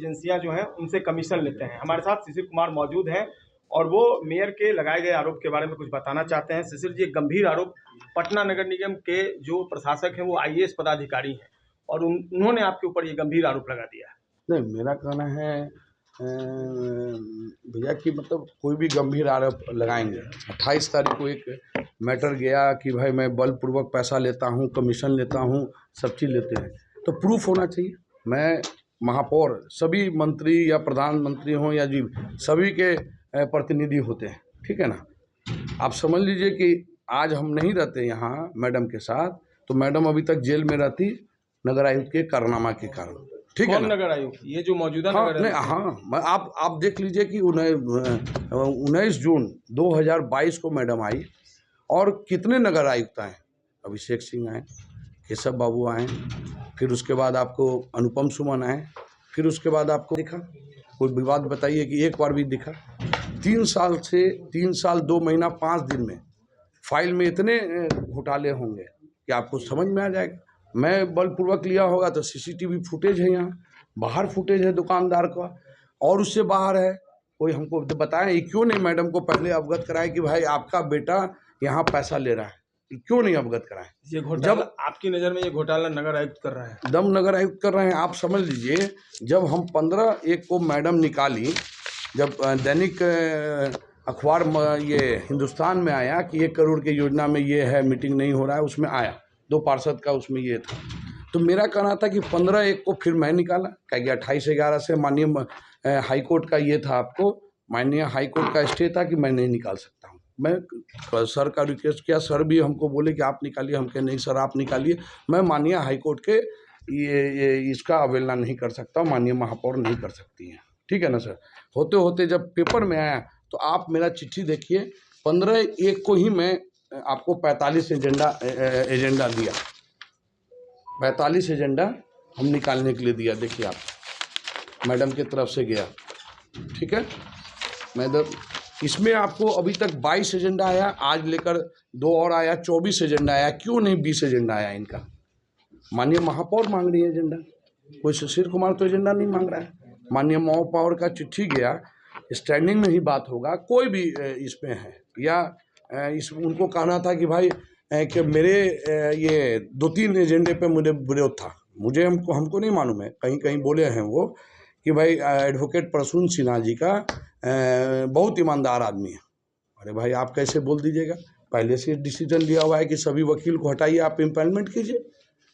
एजेंसियां जो हैं उनसे कमीशन लेते हैं। हमारे साथ शिशिर कुमार मौजूद हैं और वो मेयर के लगाए गए आरोप के बारे में कुछ बताना चाहते हैं। शिशिर जी, एक गंभीर आरोप, पटना नगर निगम के जो प्रशासक हैं वो आईएएस पदाधिकारी हैं और उन्होंने आपके ऊपर ये गंभीर आरोप लगा दिया है। नहीं, मेरा कहना है भैया कि मतलब कोई भी गंभीर आरोप लगाएंगे। 28 तारीख को एक मैटर गया कि भाई मैं बलपूर्वक पैसा लेता हूँ, कमीशन लेता हूँ, सब चीज़ लेते हैं, तो प्रूफ होना चाहिए। मैं महापौर, सभी मंत्री या प्रधानमंत्री हों या जी, सभी के प्रतिनिधि होते हैं, ठीक है ना। आप समझ लीजिए कि आज हम नहीं रहते यहाँ मैडम के साथ, तो मैडम अभी तक जेल में रहती नगर आयुक्त के कारनामा के कारण, ठीक है ना। नगर आयुक्त ये जो मौजूदा हाँ, नगर नहीं, हाँ, आप देख लीजिए कि 19 जून 2022 को मैडम आई और कितने नगर आयुक्त आए। अभिषेक सिंह आए, केशव बाबू आए, फिर उसके बाद आपको अनुपम सुमन आए, फिर उसके बाद आपको दिखा कोई विवाद बताइए कि एक बार भी दिखा। 3 साल से 3 साल 2 महीना 5 दिन में फाइल में इतने घोटाले होंगे कि आपको समझ में आ जाएगा। मैं बलपूर्वक लिया होगा तो सीसीटीवी फुटेज है, यहाँ बाहर फुटेज है दुकानदार का, और उससे बाहर है। कोई हमको बताएं, क्यों नहीं मैडम को पहले अवगत कराएं कि भाई आपका बेटा यहाँ पैसा ले रहा है, क्यों नहीं अवगत कराएं। ये घोटाला जब आपकी नज़र में ये घोटाला नगर आयुक्त कर रहा है, दम नगर आयुक्त कर रहे हैं। आप समझ लीजिए, जब हम 15/1 को मैडम निकाली, जब दैनिक अखबार ये हिंदुस्तान में आया कि 1 करोड़ की योजना में ये है, मीटिंग नहीं हो रहा है, उसमें आया 2 पार्षद का उसमें ये था, तो मेरा कहना था कि 15/1 को फिर मैं निकाला, क्या 28/11 से माननीय हाईकोर्ट का ये था, आपको माननीय हाईकोर्ट का स्टे था कि मैं नहीं निकाल सकता हूँ। मैं सर का रिक्वेस्ट किया, सर भी हमको बोले कि आप निकालिए, हम कहे नहीं सर आप निकालिए, मैं माननीय हाईकोर्ट के ये इसका अवहेलना नहीं कर सकता, माननीय महापौर नहीं कर सकती हैं, ठीक है ना सर। होते होते जब पेपर में आया तो आप मेरा चिट्ठी देखिए, 15/1 को ही मैं आपको 45 एजेंडा दिया, 45 एजेंडा हम निकालने के लिए दिया। देखिए आप, मैडम की तरफ से गया, ठीक है मैडम। इसमें आपको अभी तक 22 एजेंडा आया, आज लेकर 2 और आया, 24 एजेंडा आया। क्यों नहीं 20 एजेंडा आया इनका? माननीय महापौर मांग रही है एजेंडा, कोई शिशिर कुमार तो एजेंडा नहीं मांग रहा है। माननीय महापौर का चिट्ठी गया, स्टैंडिंग में ही बात होगा, कोई भी इसमें है या उनको कहना था कि भाई कि मेरे ये 2-3 एजेंडे पे मुझे विरोध था, मुझे हमको नहीं मालूम है, कहीं कहीं बोले हैं वो कि भाई एडवोकेट प्रसून सिन्हा जी का बहुत ईमानदार आदमी है। अरे भाई आप कैसे बोल दीजिएगा? पहले से डिसीजन लिया हुआ है कि सभी वकील को हटाइए, आप इम्पेलमेंट कीजिए,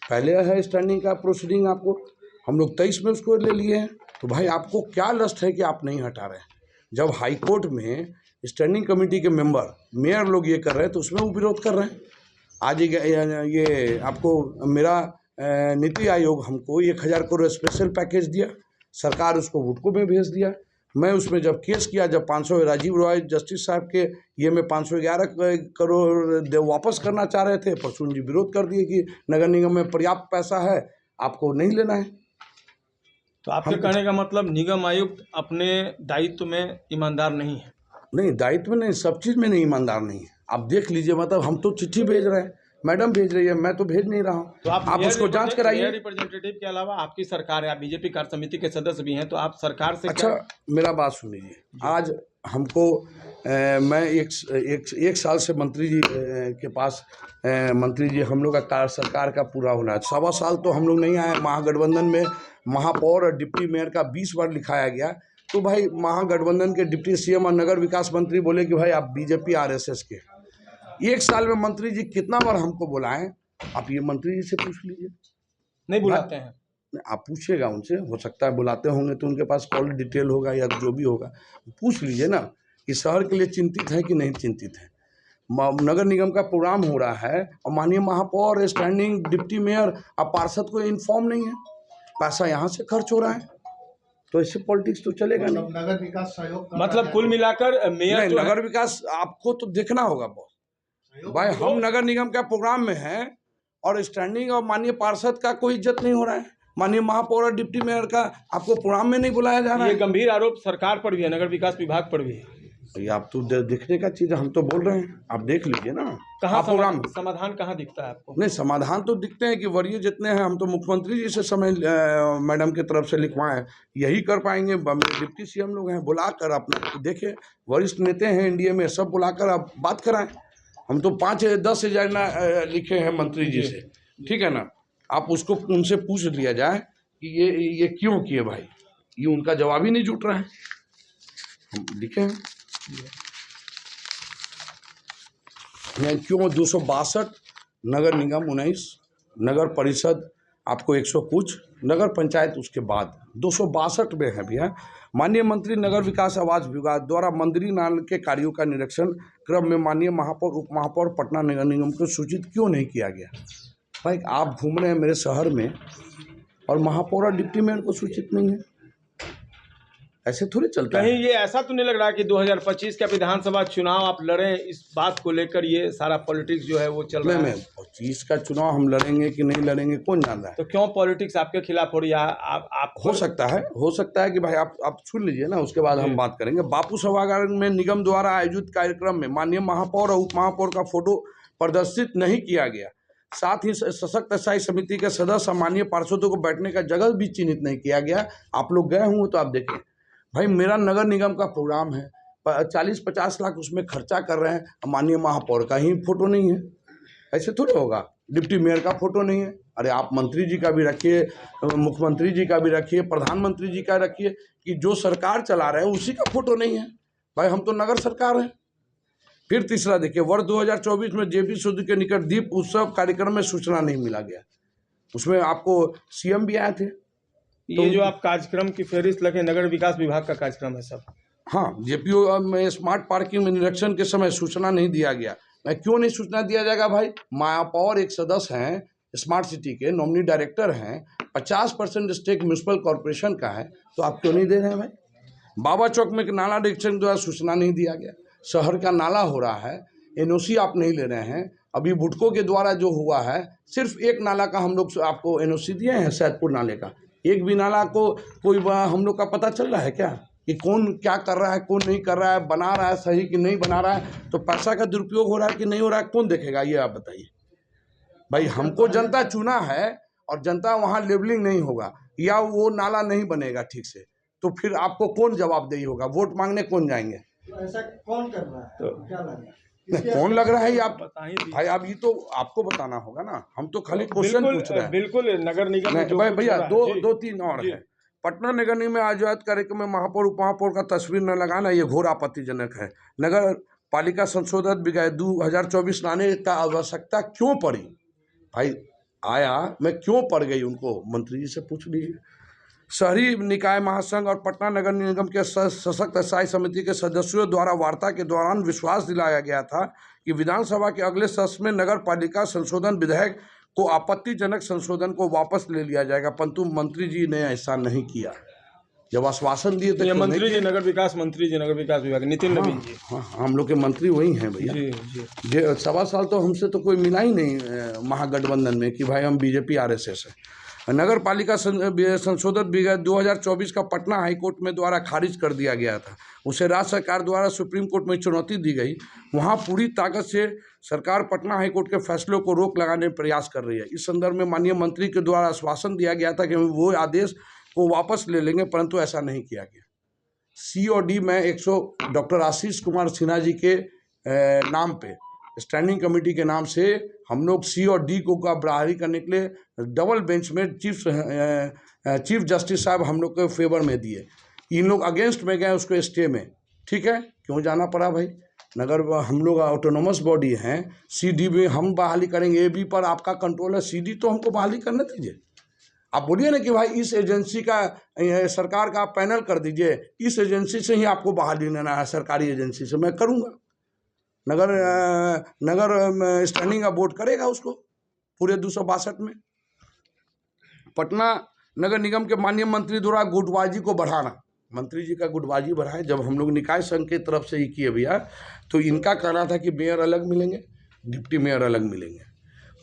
पहले है स्टैंडिंग का प्रोसीडिंग, आपको हम लोग 23 में उसको ले लिए हैं, तो भाई आपको क्या लस्ट है कि आप नहीं हटा रहे हैं? जब हाई कोर्ट में स्टैंडिंग कमेटी के मेंबर मेयर लोग ये कर रहे हैं तो उसमें वो विरोध कर रहे हैं। आज ये आपको मेरा नीति आयोग हमको 1000 करोड़ स्पेशल पैकेज दिया, सरकार उसको वुडको में भेज दिया। मैं उसमें जब केस किया, जब 500 राजीव रॉय जस्टिस साहब के ये में 511 करोड़ वापस करना चाह रहे थे, प्रसून जी विरोध कर दिए कि नगर निगम में पर्याप्त पैसा है, आपको नहीं लेना है। तो आपके कहने का मतलब निगम आयुक्त अपने दायित्व में ईमानदार नहीं है? नहीं, दायित्व में नहीं, सब चीज़ में नहीं ईमानदार नहीं है। आप देख लीजिए, मतलब हम तो चिट्ठी भेज रहे हैं, मैडम भेज रही है, मैं तो भेज नहीं रहा हूँ। तो आप उसको जांच कराइए। रिप्रेजेंटेटिव के अलावा आपकी सरकार है, आप बीजेपी कार्य समिति के सदस्य भी हैं, तो आप सरकार से अच्छा मेरा बात सुन लीजिए। आज हमको मैं एक साल से मंत्री जी के पास, मंत्री जी हम लोग का कार्य सरकार का पूरा होना है, 1.25 साल तो हम लोग नहीं आए। महागठबंधन में महापौर और डिप्टी मेयर का 20 बार लिखाया गया, तो भाई महागठबंधन के डिप्टी सीएम और नगर विकास मंत्री बोले कि भाई आप बीजेपी आरएसएस के। 1 साल में मंत्री जी कितना बार हमको बुलाएं, आप ये मंत्री जी से पूछ लीजिए। नहीं बुलाते हैं? आप पूछिएगा उनसे, हो सकता है बुलाते होंगे तो उनके पास कॉल डिटेल होगा या जो भी होगा, पूछ लीजिए ना कि शहर के लिए चिंतित है कि नहीं चिंतित है। नगर निगम का प्रोग्राम हो रहा है और माननीय महापौर, स्टैंडिंग डिप्टी मेयर और पार्षद को इन्फॉर्म नहीं है, पैसा यहाँ से खर्च हो रहा है, तो इससे पॉलिटिक्स तो चलेगा नहीं। नगर विकास सहयोग मतलब कुल मिलाकर मेयर नहीं, नगर विकास आपको तो देखना होगा बॉस भाई, हम नगर निगम का प्रोग्राम में हैं और स्टैंडिंग और माननीय पार्षद का कोई इज्जत नहीं हो रहा है, माननीय महापौर और डिप्टी मेयर का आपको प्रोग्राम में नहीं बुलाया जा रहा है। ये गंभीर आरोप सरकार पर भी है, नगर विकास विभाग पर भी है। ये आप तो देखने का चीज़ है, हम तो बोल रहे हैं, आप देख लीजिए ना। कहाँ आप प्रोग्राम समाधान कहाँ दिखता है आपको? नहीं, समाधान तो दिखते हैं कि वरीय जितने हैं, हम तो मुख्यमंत्री जी से समय मैडम की तरफ से लिखवाएं, यही कर पाएंगे। डिप्टी सीएम लोग हैं, बुलाकर अपना देखें, वरिष्ठ नेता हैं इंडिया में, सब बुलाकर आप बात कराएं। हम तो 5-10 एजेंडा लिखे हैं मंत्री जी से, ठीक है ना। आप उसको उनसे पूछ लिया जाए कि ये क्यों किए भाई, ये उनका जवाब ही नहीं जुट रहा है। हम लिखे हैं क्यों 262, नगर निगम 19, नगर परिषद आपको 100 कुछ, नगर पंचायत उसके बाद 262 में है भैया। माननीय मंत्री नगर विकास आवास विभाग द्वारा मंदिरी नाल के कार्यों का निरीक्षण क्रम में माननीय महापौर उप महापौर पटना नगर निगम को सूचित क्यों नहीं किया गया? भाई आप घूम रहे हैं मेरे शहर में और महापौर और डिप्टी मेयर को सूचित नहीं है, ऐसे थोड़ी चलता कहीं है। ये ऐसा तो नहीं लग रहा कि 2025 का विधानसभा चुनाव आप लड़ें, इस बात को लेकर ये सारा पॉलिटिक्स जो है वो चल रहा है? नहीं, 25 का चुनाव हम लड़ेंगे कि नहीं लड़ेंगे कौन जानता है। तो क्यों पॉलिटिक्स आपके खिलाफ हो रही है? आप हो सकता है कि भाई आप सुन लीजिए ना, उसके बाद हम बात करेंगे। बापू सभागार में निगम द्वारा आयोजित कार्यक्रम में माननीय महापौर और उप महापौर का फोटो प्रदर्शित नहीं किया गया। साथ ही सशक्त स्थायी समिति के सदस्य माननीय पार्षदों को बैठने का जगह भी चिन्हित नहीं किया गया। आप लोग गए होंगे तो आप देखें भाई, मेरा नगर निगम का प्रोग्राम है, 40-50 लाख उसमें खर्चा कर रहे हैं, माननीय महापौर का ही फोटो नहीं है, ऐसे थोड़ी होगा। डिप्टी मेयर का फोटो नहीं है, अरे आप मंत्री जी का भी रखिए, मुख्यमंत्री जी का भी रखिए, प्रधानमंत्री जी का रखिए, कि जो सरकार चला रहे हैं उसी का फोटो नहीं है। भाई हम तो नगर सरकार है। फिर तीसरा देखिए, वर्ष 2024 में जेपी सूद के निकट दीप उत्सव कार्यक्रम में सूचना नहीं मिला गया, उसमें आपको सीएम भी आए थे। ये जो आप कार्यक्रम की फहरिस्त लगे, नगर विकास विभाग का कार्यक्रम है सब? हाँ, जेपीओ में स्मार्ट पार्किंग में निरीक्षण के समय सूचना नहीं दिया गया। मैं क्यों नहीं सूचना दिया जाएगा भाई? महापौर एक सदस्य हैं, स्मार्ट सिटी के नॉमिनी डायरेक्टर हैं, 50% स्टेक म्यूनसिपल कॉरपोरेशन का है, तो आप क्यों नहीं दे रहे हैं भाई? बाबा चौक में नाला निरीक्षण द्वारा सूचना नहीं दिया गया। शहर का नाला हो रहा है, एनओसी आप नहीं ले रहे हैं। अभी बुटको के द्वारा जो हुआ है, सिर्फ एक नाला का हम लोग आपको एनओसी दिए हैं, सैदपुर नाले का। एक भी नाला को कोई हम लोग का पता चल रहा है क्या कि कौन क्या कर रहा है, कौन नहीं कर रहा है, बना रहा है सही कि नहीं बना रहा है? तो पैसा का दुरुपयोग हो रहा है कि नहीं हो रहा है, कौन देखेगा? ये आप बताइए भाई। हमको जनता चुना है और जनता वहाँ लेवलिंग नहीं होगा या वो नाला नहीं बनेगा ठीक से, तो फिर आपको कौन जवाबदेही होगा? वोट मांगने कौन जाएंगे? तो ऐसा कौन कर रहा है? तो क्या लग रहा है? नहीं, कौन लग रहा है ये आप बता ही दीजिए। भाई, अब ये तो आपको बताना होगा ना, हम तो खाली क्वेश्चन पूछ रहे हैं। बिल्कुल नगर निगम में नहीं जो भाई कुछ भैया, हो रहा है, दो तीन और है। पटना नगर निगम में आयोजित कार्यक्रम में महापौर उप महापौर का तस्वीर न लगाना, ये घोर आपत्तिजनक है। नगर पालिका संशोधन विधेयक 2024 लाने का आवश्यकता क्यों पड़ी? भाई आया, मैं क्यों पड़ गई उनको मंत्री जी से पूछ लीजिए। शहरी निकाय महासंघ और पटना नगर निगम के सशक्त स्थायी समिति के सदस्यों द्वारा वार्ता के दौरान विश्वास दिलाया गया था कि विधानसभा के अगले सत्र में नगर पालिका संशोधन विधेयक को आपत्तिजनक संशोधन को वापस ले लिया जाएगा, परंतु मंत्री जी ने ऐसा नहीं किया। जब आश्वासन दिए थे, ये मंत्री जी नगर विकास विभाग नितिन नवीन जी। हाँ, हम लोग के मंत्री वही हैं भैया। जी 1.25 साल तो हमसे तो कोई मिला ही नहीं महागठबंधन में कि भाई हम बीजेपी आरएसएस है। नगर पालिका संशोधन विधेयक 2024 का पटना हाईकोर्ट में द्वारा खारिज कर दिया गया था। उसे राज्य सरकार द्वारा सुप्रीम कोर्ट में चुनौती दी गई। वहां पूरी ताकत से सरकार पटना हाईकोर्ट के फैसलों को रोक लगाने का प्रयास कर रही है। इस संदर्भ में माननीय मंत्री के द्वारा आश्वासन दिया गया था कि वो आदेश को वापस ले लेंगे, परंतु ऐसा नहीं किया गया। COD में 100 डॉक्टर आशीष कुमार सिन्हा जी के नाम पे स्टैंडिंग कमेटी के नाम से हम लोग C और D को का बहाली करने के लिए डबल बेंच में चीफ जस्टिस साहब हम लोग के फेवर में दिए। इन लोग अगेंस्ट में गए उसको स्टे में, ठीक है, क्यों जाना पड़ा भाई? नगर हम लोग ऑटोनोमस बॉडी हैं, CD में हम बहाली करेंगे, AB पर आपका कंट्रोल है, CD तो हमको बहाली करने दीजिए। आप बोलिए ना कि भाई इस एजेंसी का सरकार का पैनल कर दीजिए, इस एजेंसी से ही आपको बहाली लेना है, सरकारी एजेंसी से, मैं करूँगा। नगर स्टैंडिंग का बोर्ड करेगा उसको पूरे 262 में। पटना नगर निगम के माननीय मंत्री द्वारा गुटबाजी को बढ़ाना, मंत्री जी का गुटबाजी बढ़ाए। जब हम लोग निकाय संघ की तरफ से ही किए भैया, तो इनका कहना था कि मेयर अलग मिलेंगे, डिप्टी मेयर अलग मिलेंगे,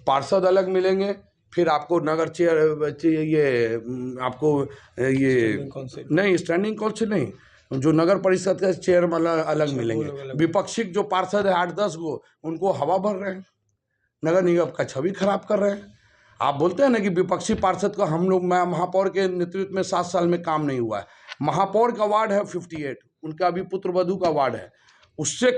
पार्षद अलग मिलेंगे, फिर आपको नगर चेयर ये आपको ये नहीं स्टैंडिंग कौंसिल नहीं, जो नगर परिषद के चेयरमैन अलग मिलेंगे, विपक्षी जो पार्षद है 8-10 गो, उनको हवा भर रहे हैं, नगर निगम का छवि खराब कर रहे हैं। आप बोलते हैं ना कि विपक्षी पार्षद का हम लोग महापौर के नेतृत्व में 7 साल में काम नहीं हुआ है। महापौर का वार्ड है 58, उनका अभी पुत्र वधू का वार्ड है, उससे